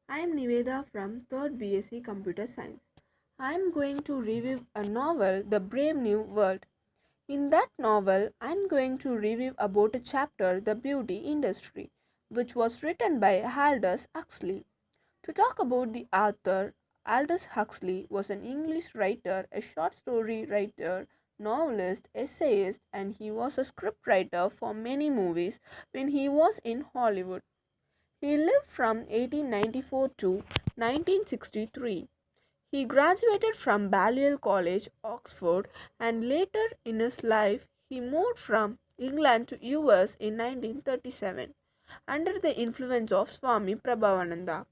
I am Nivedha from 3rd BSc Computer Science. I am going to review a novel, The Brave New World. In that novel, I am going to review about a chapter, The Beauty Industry, which was written by Aldous Huxley. To talk about the author, Aldous Huxley was an English writer, a short story writer, novelist, essayist, and he was a scriptwriter for many movies when he was in Hollywood. He lived from 1894 to 1963. He graduated from Balliol College, Oxford, and later in his life he moved from England to US in 1937 under the influence of Swami Prabhavananda.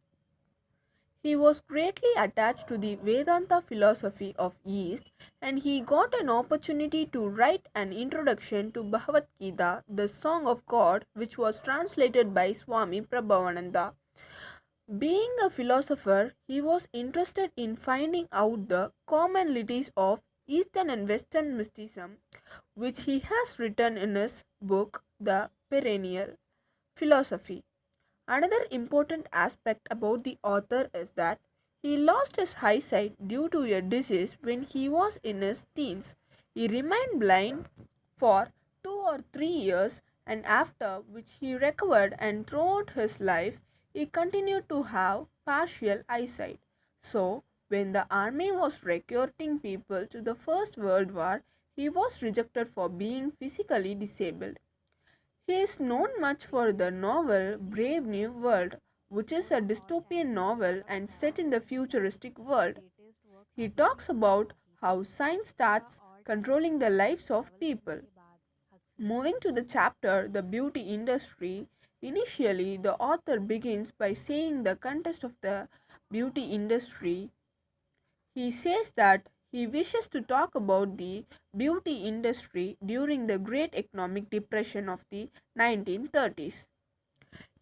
He was greatly attached to the Vedanta philosophy of East and he got an opportunity to write an introduction to Bhagavad Gita, the Song of God, which was translated by Swami Prabhavananda. Being a philosopher, he was interested in finding out the commonalities of Eastern and Western mysticism, which he has written in his book, The Perennial Philosophy. Another important aspect about the author is that he lost his eyesight due to a disease when he was in his teens. He remained blind for 2 or 3 years, and after which he recovered, and throughout his life he continued to have partial eyesight. So, when the army was recruiting people to the First World War, he was rejected for being physically disabled. He is known much for the novel Brave New World, which is a dystopian novel and set in the futuristic world. He talks about how science starts controlling the lives of people. Moving to the chapter The Beauty Industry, initially the author begins by saying the context of the beauty industry. He says that he wishes to talk about the beauty industry during the Great Economic Depression of the 1930s.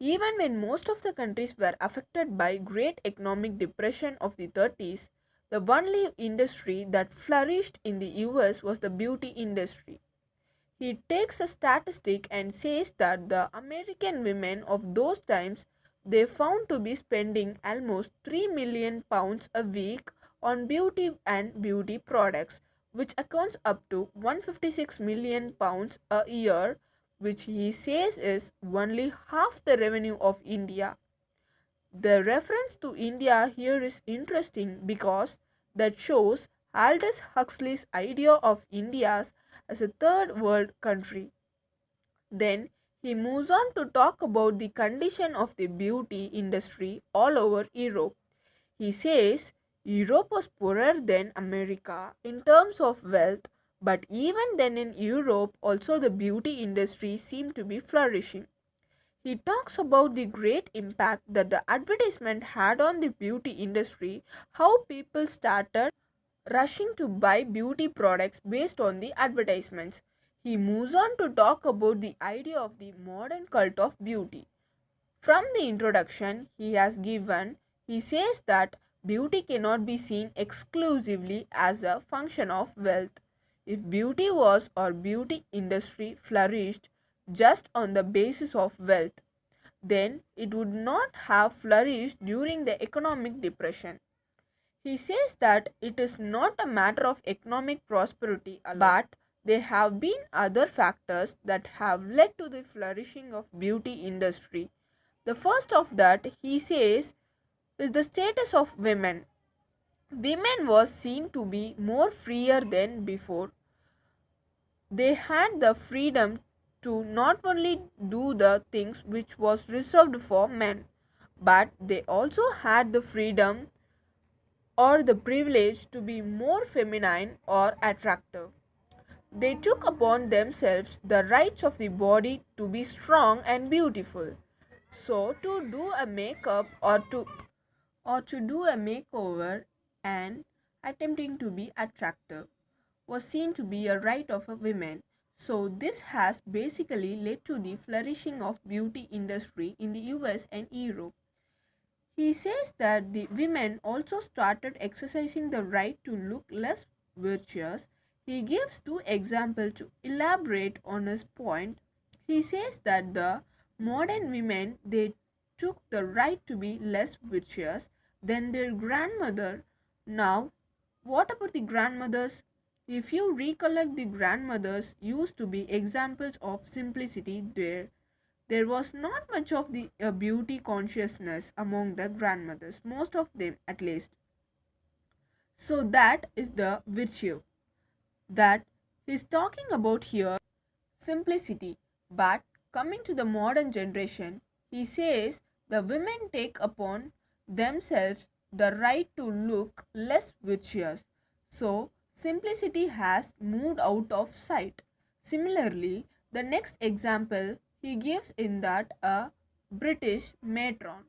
Even when most of the countries were affected by Great Economic Depression of the 30s, the only industry that flourished in the US was the beauty industry. He takes a statistic and says that the American women of those times they found to be spending almost 3 million pounds a week on beauty and beauty products, which accounts up to 156 million pounds a year, which he says is only half the revenue of India. The reference to India here is interesting because that shows Aldous Huxley's idea of India as a third world country. Then he moves on to talk about the condition of the beauty industry all over Europe. He says Europe was poorer than America in terms of wealth, but even then in Europe also the beauty industry seemed to be flourishing. He talks about the great impact that the advertisement had on the beauty industry, how people started rushing to buy beauty products based on the advertisements. He moves on to talk about the idea of the modern cult of beauty. From the introduction he has given, he says that beauty cannot be seen exclusively as a function of wealth. If beauty was or beauty industry flourished just on the basis of wealth, then it would not have flourished during the economic depression. He says that it is not a matter of economic prosperity alone, but there have been other factors that have led to the flourishing of beauty industry. The first of that, he says, is the status of women. Women was seen to be more freer than before. They had the freedom to not only do the things which was reserved for men, but they also had the freedom or the privilege to be more feminine or attractive. They took upon themselves the rights of the body to be strong and beautiful. So to do a makeup or to do a makeover and attempting to be attractive was seen to be a right of a woman. So this has basically led to the flourishing of beauty industry in the US and Europe. He says that the women also started exercising the right to look less virtuous. He gives two examples to elaborate on his point. He says that the modern women they took the right to be less virtuous than their grandmother. Now, what about the grandmothers? If you recollect, the grandmothers used to be examples of simplicity. There was not much of the beauty consciousness among the grandmothers, most of them at least. So that is the virtue that he's talking about here, simplicity. But coming to the modern generation, he says the women take upon themselves the right to look less virtuous. So simplicity has moved out of sight. Similarly, the next example he gives in that a British matron.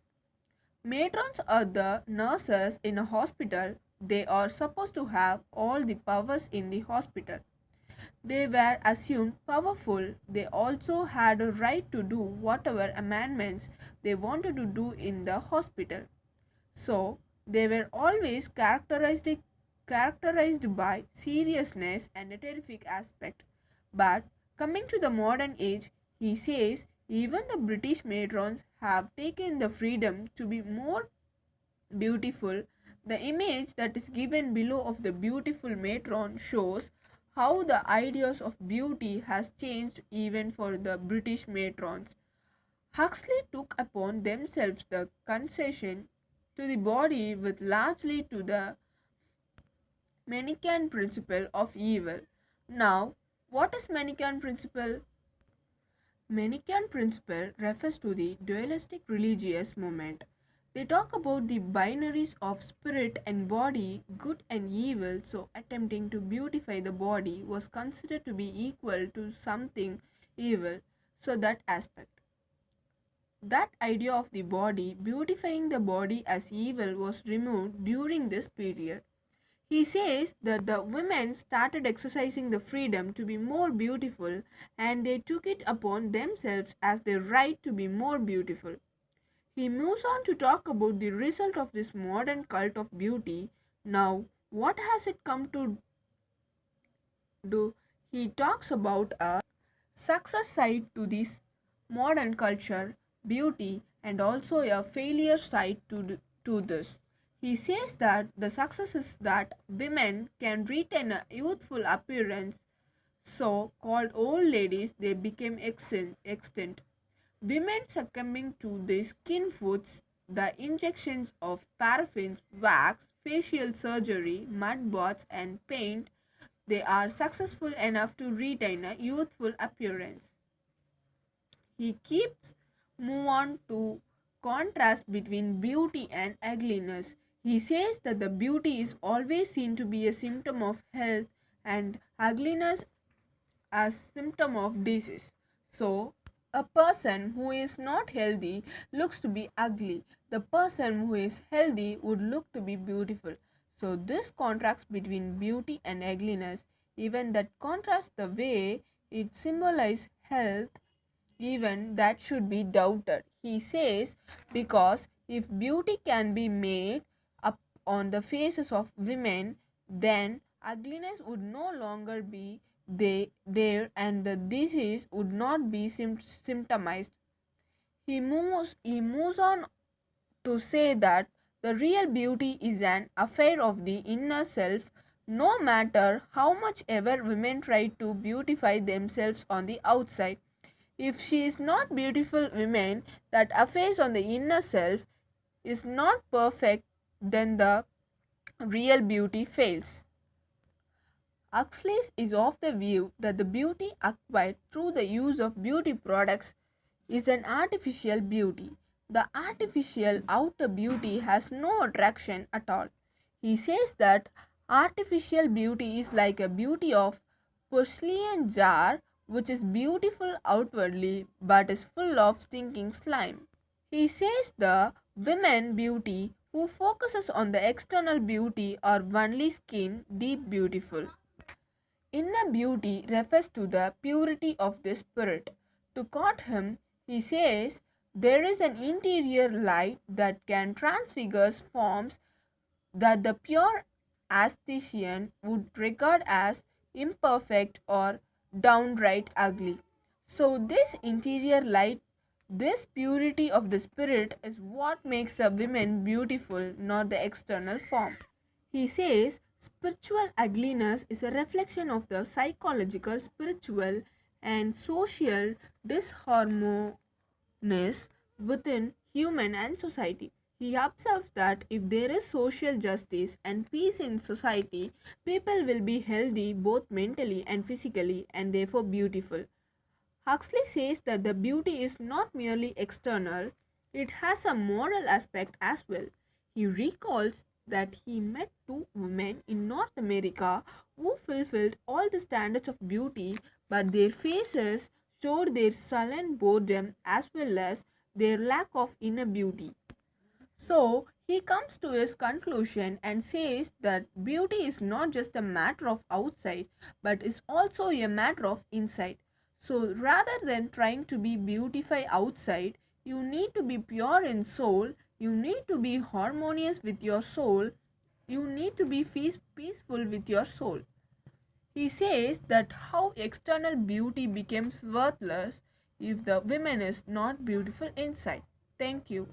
Matrons are the nurses in a hospital. They are supposed to have all the powers in the hospital. They were assumed powerful. They also had a right to do whatever amendments they wanted to do in the hospital. So, they were always characterized by seriousness and a terrific aspect. But coming to the modern age, he says even the British matrons have taken the freedom to be more beautiful. The image that is given below of the beautiful matron shows how the ideas of beauty has changed even for the British matrons. Huxley took upon themselves the concession to the body with largely to the Manichaean principle of evil. Now, what is Manichaean principle? Manichaean principle refers to the dualistic religious movement. They talk about the binaries of spirit and body, good and evil, so attempting to beautify the body was considered to be equal to something evil. So that aspect. That idea of the body, beautifying the body as evil, was removed during this period. He says that the women started exercising the freedom to be more beautiful and they took it upon themselves as their right to be more beautiful. He moves on to talk about the result of this modern cult of beauty. Now, what has it come to do? He talks about a success side to this modern culture, beauty, and also a failure side to this. He says that the success is that women can retain a youthful appearance, so called old ladies they became extinct. Women succumbing to the skin foods, the injections of paraffins, wax, facial surgery, mud baths, and paint, they are successful enough to retain a youthful appearance. He keeps move on to contrast between beauty and ugliness. He says that the beauty is always seen to be a symptom of health and ugliness as symptom of disease. So, a person who is not healthy looks to be ugly. The person who is healthy would look to be beautiful. So, this contrast between beauty and ugliness, even that contrasts the way it symbolizes health, even that should be doubted. He says, because if beauty can be made up on the faces of women, then ugliness would no longer be there and the disease would not be symptomized. He moves on to say that the real beauty is an affair of the inner self. No matter how much ever women try to beautify themselves on the outside, if she is not beautiful woman that affairs on the inner self is not perfect, then the real beauty fails. Huxley is of the view that the beauty acquired through the use of beauty products is an artificial beauty. The artificial outer beauty has no attraction at all. He says that artificial beauty is like a beauty of porcelain jar which is beautiful outwardly but is full of stinking slime. He says the women beauty who focuses on the external beauty are only skin deep beautiful. Inner beauty refers to the purity of the spirit. To quote him, he says, there is an interior light that can transfigure forms that the pure aesthetician would regard as imperfect or downright ugly. So, this interior light This purity of the spirit is what makes a woman beautiful, not the external form. He says spiritual ugliness is a reflection of the psychological, spiritual, and social disharmony within human and society. He observes that if there is social justice and peace in society, people will be healthy both mentally and physically and therefore beautiful. Huxley says that the beauty is not merely external, it has a moral aspect as well. He recalls that he met two women in North America who fulfilled all the standards of beauty, but their faces showed their sullen boredom as well as their lack of inner beauty. So he comes to his conclusion and says that beauty is not just a matter of outside but is also a matter of inside. So rather than trying to be beautify outside, you need to be pure in soul, you need to be harmonious with your soul, you need to be peaceful with your soul. He says that how external beauty becomes worthless if the woman is not beautiful inside. Thank you.